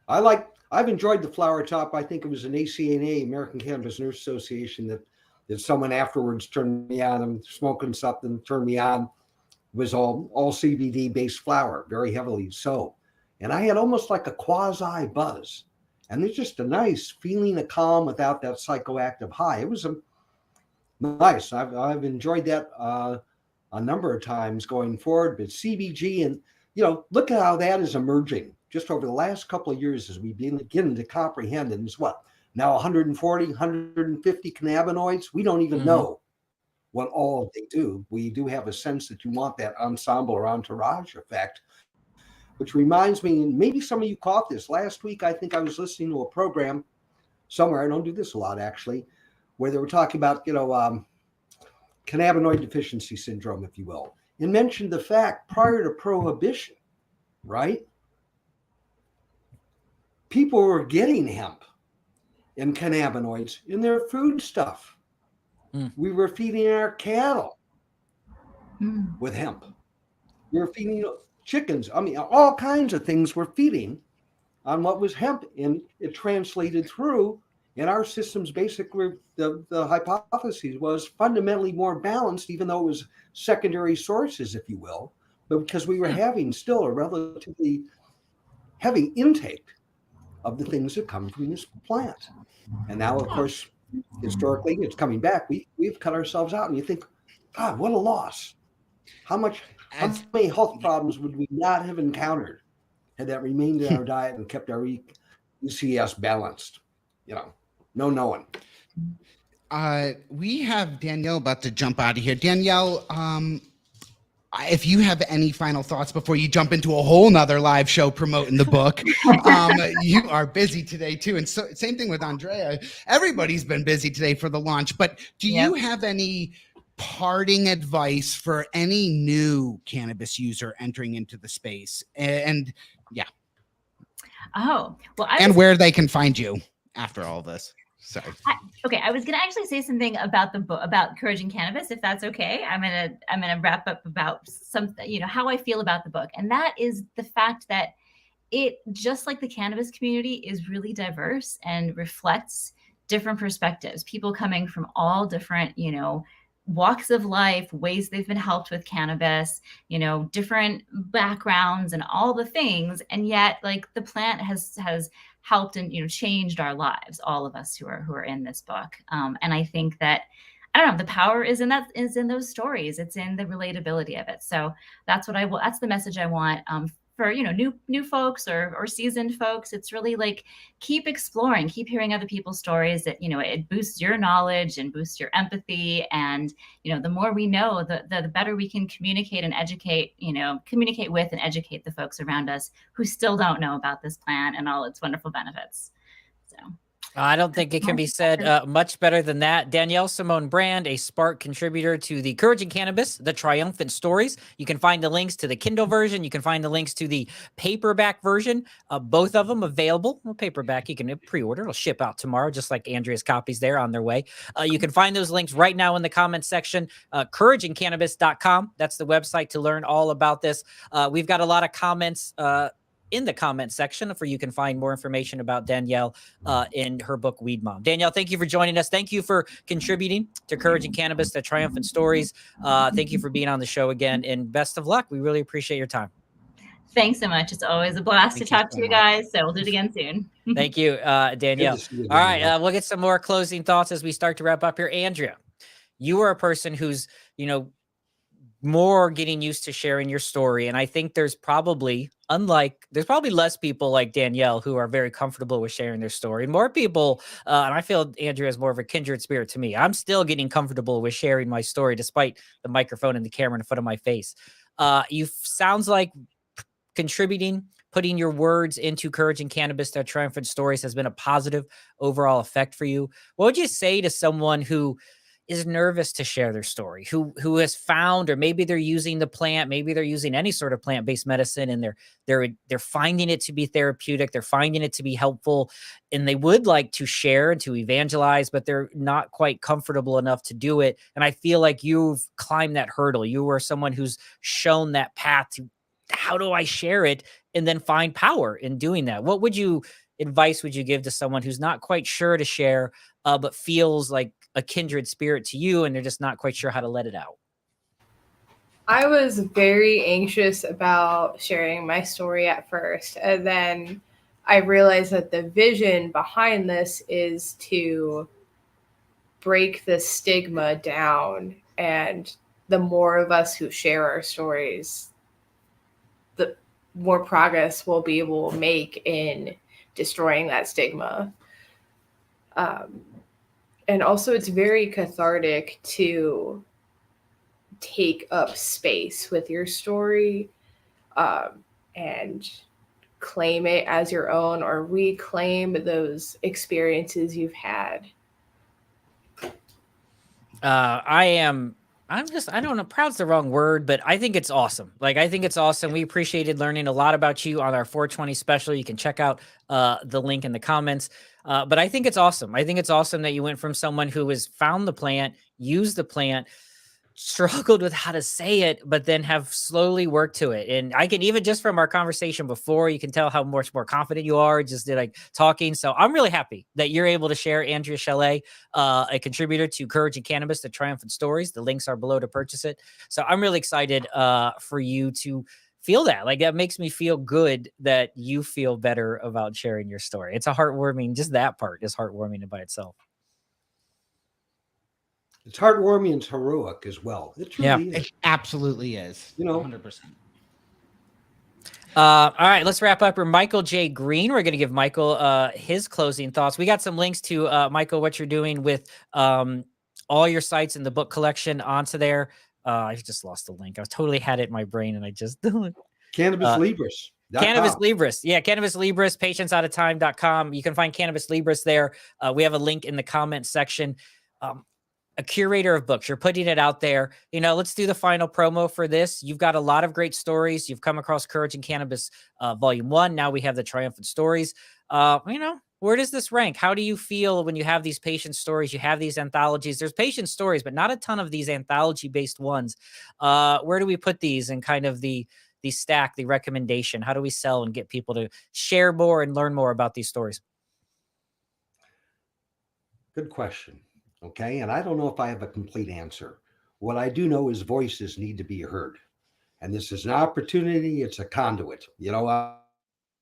I've enjoyed the flower top. I think it was an ACNA, American Cannabis Nurse Association, that someone afterwards turned me on. I'm smoking something, turned me on. It was all CBD based flower, very heavily so. And I had almost like a quasi buzz. And there's just a nice feeling of calm without that psychoactive high. It was nice. I've enjoyed that a number of times going forward. But CBG, and look at how that is emerging just over the last couple of years as we begin to comprehend. And it's what now 140, 150 cannabinoids. We don't even know what all they do. We do have a sense that you want that ensemble or entourage effect. Which reminds me, and maybe some of you caught this last week. I think I was listening to a program somewhere. I don't do this a lot, actually, where they were talking about, cannabinoid deficiency syndrome, if you will, and mentioned the fact prior to prohibition, right? People were getting hemp and cannabinoids in their food stuff. We were feeding our cattle with hemp. We were feeding chickens. I mean, all kinds of things we're feeding on what was hemp, and it translated through. And our systems, basically, the hypothesis was fundamentally more balanced, even though it was secondary sources, if you will, but because we were having still a relatively heavy intake of the things that come from this plant. And now, of course, historically, it's coming back. We've cut ourselves out, and you think, God, what a loss. How many health problems would we not have encountered had that remained in our diet and kept our ECS balanced? No knowing. We have Danielle about to jump out of here. Danielle, if you have any final thoughts before you jump into a whole nother live show promoting the book, you are busy today too. And so same thing with Andrea. Everybody's been busy today for the launch, but do you have any parting advice for any new cannabis user entering into the space? And Oh, well, and where they can find you after all this? Sorry. Okay, I was gonna actually say something about the book about Courage and Cannabis, if that's okay. I'm gonna wrap up about something, how I feel about the book, and that is the fact that it, just like the cannabis community, is really diverse and reflects different perspectives, people coming from all different, walks of life, ways they've been helped with cannabis, different backgrounds and all the things. And yet, like, the plant has helped and, changed our lives, all of us who are in this book. And I think that, I don't know, the power is in those stories. It's in the relatability of it. So that's the message I want, for, new folks or seasoned folks. It's really like, keep exploring, keep hearing other people's stories. That, it boosts your knowledge and boosts your empathy. And, the more we know, the better we can communicate and educate, communicate with and educate the folks around us who still don't know about this plant and all its wonderful benefits. So I don't think it can be said much better than that. Danielle Simone Brand, a Spark contributor to the Courage and Cannabis, the Triumphant Stories. You can find the links to the Kindle version. You can find the links to the paperback version. Both of them available. Well, paperback, you can pre-order. It'll ship out tomorrow, just like Andrea's copies there on their way. You can find those links right now in the comments section. CourageandCannabis.com. That's the website to learn all about this. We've got a lot of comments in the comment section for you can find more information about Danielle in her book Weed Mom. Danielle, thank you for joining us. Thank you for contributing to Courage and Cannabis, the Triumphant Stories. Thank you for being on the show again, and best of luck. We really appreciate your time. Thanks so much. It's always a blast to talk to you guys. So we'll do it again soon. Thank you, Danielle. All right, we'll get some more closing thoughts as we start to wrap up here. Andrea, you are a person who's, more getting used to sharing your story. And I think there's probably less people like Danielle who are very comfortable with sharing their story. More people, and I feel Andrea is more of a kindred spirit to me. I'm still getting comfortable with sharing my story, despite the microphone and the camera in front of my face. You sounds like contributing, putting your words into Courage and Cannabis, their Triumphant Stories, has been a positive overall effect for you. What would you say to someone who is nervous to share their story, who has found, or maybe they're using the plant, maybe they're using any sort of plant-based medicine, and they're finding it to be therapeutic, they're finding it to be helpful, and they would like to share and to evangelize, but they're not quite comfortable enough to do it. And I feel like you've climbed that hurdle. You are someone who's shown that path to, how do I share it and then find power in doing that? What advice would you give to someone who's not quite sure to share, but feels like a kindred spirit to you, and they're just not quite sure how to let it out? I was very anxious about sharing my story at first, and then I realized that the vision behind this is to break the stigma down, and the more of us who share our stories, the more progress we'll be able to make in destroying that stigma. And also, it's very cathartic to take up space with your story and claim it as your own, or reclaim those experiences you've had. I don't know, proud's the wrong word, but I think it's awesome. I think it's awesome. We appreciated learning a lot about you on our 420 special. You can check out the link in the comments. But I think it's awesome. I think it's awesome that you went from someone who has found the plant, used the plant, struggled with how to say it, but then have slowly worked to it. And I can, even just from our conversation before, you can tell how much more confident you are just talking. So I'm really happy that you're able to share. Andrea Chalet, a contributor to Courage and Cannabis, the Triumphant Stories. The links are below to purchase it. So I'm really excited for you to feel that. That makes me feel good that you feel better about sharing your story. It's a heartwarming, just that part is heartwarming by itself. It's heartwarming and heroic as well. It really is. It absolutely is. 100%. All right, let's wrap up. We're Michael J. Green. We're going to give Michael his closing thoughts. We got some links to Michael, what you're doing with all your sites in the book collection onto there. I just lost the link. I totally had it in my brain and I just Cannabis Libris. Cannabis Libris. Yeah, Cannabis Libris, patientsoutaftime.com. You can find Cannabis Libris there. We have a link in the comment section. A curator of books. You're putting it out there. Let's do the final promo for this. You've got a lot of great stories. You've come across Courage and Cannabis Volume 1. Now we have the Triumphant Stories. Where does this rank? How do you feel when you have these patient stories? You have these anthologies. There's patient stories, but not a ton of these anthology-based ones. Where do we put these in kind of the stack, the recommendation? How do we sell and get people to share more and learn more about these stories? Good question. Okay. And I don't know if I have a complete answer. What I do know is voices need to be heard. And this is an opportunity. It's a conduit.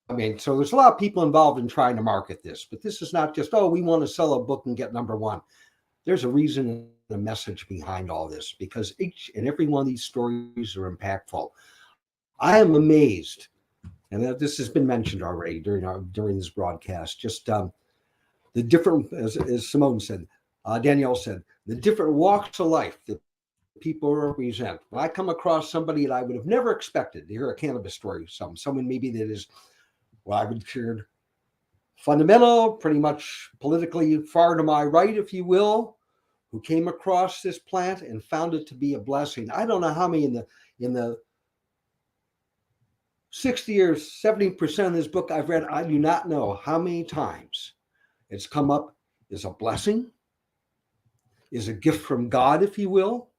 I mean, so there's a lot of people involved in trying to market this, but this is not just, oh, we want to sell a book and get number one. There's a reason and a message behind all this, because each and every one of these stories are impactful. I am amazed, and this has been mentioned already during this broadcast, just the different, as Simone said, Danielle said, the different walks of life that people represent. When I come across somebody that I would have never expected to hear a cannabis story, someone maybe that is, well, I would consider fundamental, pretty much politically far to my right, if you will, who came across this plant and found it to be a blessing. I don't know how many in the 60 or 70% of this book I've read, I do not know how many times it's come up as a blessing, is a gift from God, if you will.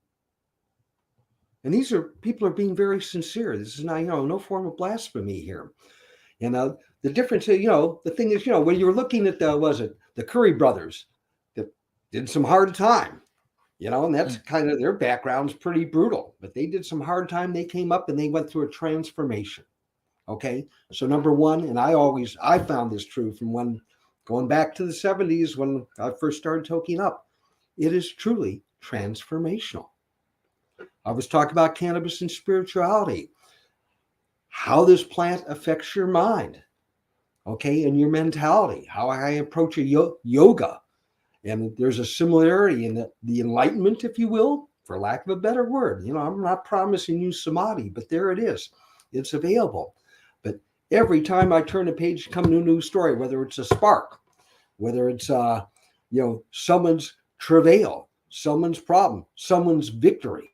And these are people are being very sincere. This is not, no form of blasphemy here. The difference, the thing is, when you're looking at the Curry brothers that did some hard time, and that's kind of their background's pretty brutal, but they did some hard time. They came up and they went through a transformation. Okay. So number one, and I found this true from when going back to the 70s, when I first started toking up, it is truly transformational. I was talking about cannabis and spirituality, how this plant affects your mind, okay, and your mentality, how I approach a yoga. And there's a similarity in the enlightenment, if you will, for lack of a better word. I'm not promising you samadhi, but there it is. It's available. But every time I turn a page, come to a new story, whether it's a spark, whether it's, someone's travail, someone's problem, someone's victory.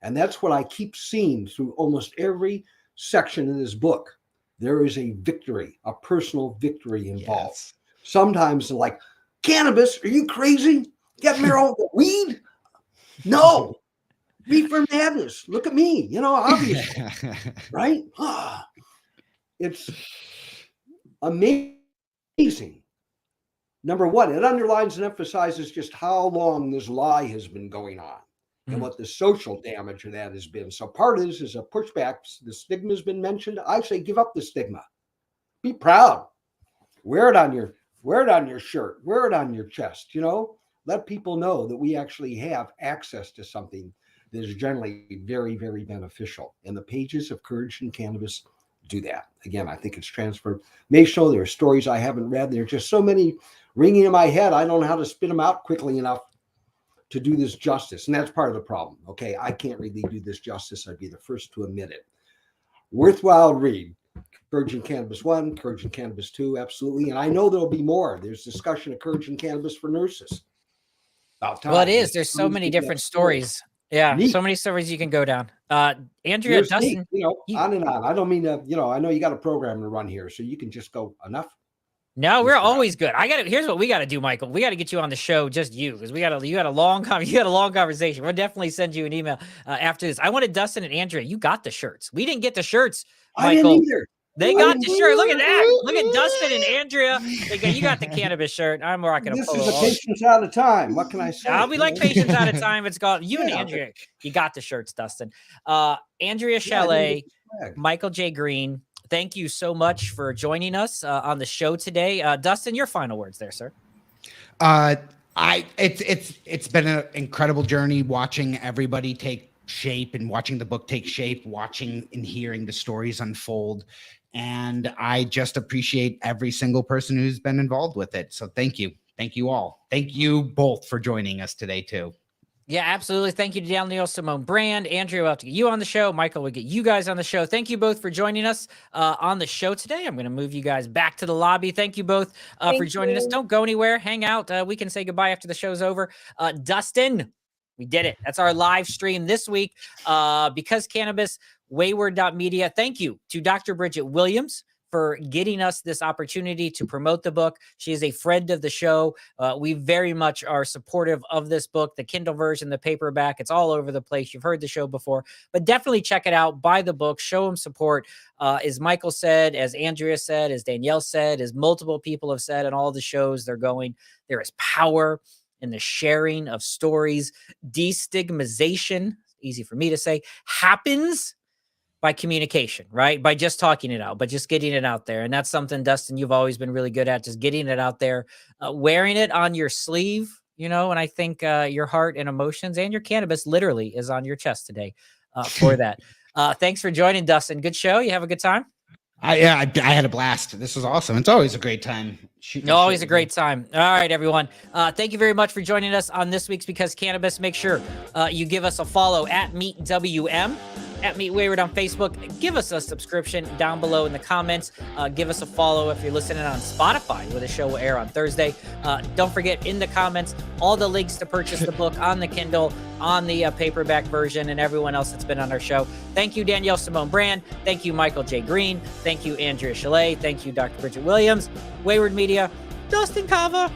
And that's what I keep seeing through almost every section of this book. There is a victory, a personal victory involved. Yes. Sometimes like, cannabis, are you crazy? Get marijuana, weed? No. Reefer madness. Look at me, obviously. Right? It's amazing. Number one, it underlines and emphasizes just how long this lie has been going on. And what the social damage of that has been. So part of this is a pushback. The stigma has been mentioned. I say give up the stigma. Be proud. Wear it on your shirt. Wear it on your chest. Let people know that we actually have access to something that is generally very, very beneficial. And the pages of Courage and Cannabis do that. Again, I think it's transformational. There are stories I haven't read. There are just so many ringing in my head. I don't know how to spit them out quickly enough to do this justice. And that's part of the problem. Okay. I can't really do this justice. I'd be the first to admit it. Worthwhile read. Courage and Cannabis 1, Courage and Cannabis 2. Absolutely. And I know there'll be more. There's discussion of Courage and Cannabis for nurses. About time. Well, it is. There's so many different stories. Yeah. Neat. So many stories you can go down. Andrea, Dustin. On and on. I don't mean to, I know you got a program to run here, so you can just go enough. No, we're always good. Here's what we got to do, Michael. We got to get you on the show, just you, because you got a long conversation. We'll definitely send you an email after this. I wanted Dustin and Andrea. You got the shirts. We didn't get the shirts, Michael. I didn't either. They got the shirt. Look at that. Look at Dustin and Andrea. You got the cannabis shirt. I'm rocking a polo. This is a patience out of time. What can I say? We like patience out of time. It's called you and Andrea. You got the shirts, Dustin. Andrea Chalet, Michael J. Green. Thank you so much for joining us on the show today. Dustin, your final words there, sir. It's been an incredible journey watching everybody take shape and watching the book take shape, watching and hearing the stories unfold. And I just appreciate every single person who's been involved with it. So thank you. Thank you all. Thank you both for joining us today too. Yeah, absolutely. Thank you to Danielle, Simone, Brand, Andrea. We'll have to get you on the show. Michael will get you guys on the show. Thank you both for joining us on the show today. I'm going to move you guys back to the lobby. Thank you both for joining us. Don't go anywhere. Hang out. We can say goodbye after the show's over. Dustin, we did it. That's our live stream this week. Because Cannabis, Wayward.media. Thank you to Dr. Bridget Williams for getting us this opportunity to promote the book. She is a friend of the show. We very much are supportive of this book, the Kindle version, the paperback. It's all over the place. You've heard the show before, but definitely check it out. Buy the book, show them support. As Michael said, as Andrea said, as Danielle said, as multiple people have said on all the shows they're going, there is power in the sharing of stories. Destigmatization, easy for me to say, happens by communication, right? By just talking it out, but just getting it out there. And that's something, Dustin, you've always been really good at, just getting it out there, wearing it on your sleeve, and I think your heart and emotions and your cannabis literally is on your chest today for that. Thanks for joining, Dustin. Good show. You have a good time? I had a blast. This was awesome. It's always a great time. Always a great time. All right, everyone. Thank you very much for joining us on this week's Because Cannabis. Make sure you give us a follow at MeetWM, at Meet Wayward on Facebook. Give us a subscription down below in the comments. Give us a follow if you're listening on Spotify, where the show will air on Thursday. Don't forget, in the comments, all the links to purchase the book on the Kindle, on the paperback version, and everyone else that's been on our show. Thank you, Danielle Simone Brand. Thank you, Michael J. Green. Thank you, Andrea Chalet. Thank you, Dr. Bridget Williams. Wayward Media, Dustin Cava.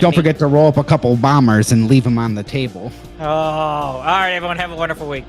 Don't forget to roll up a couple bombers and leave them on the table. Oh, all right, everyone. Have a wonderful week.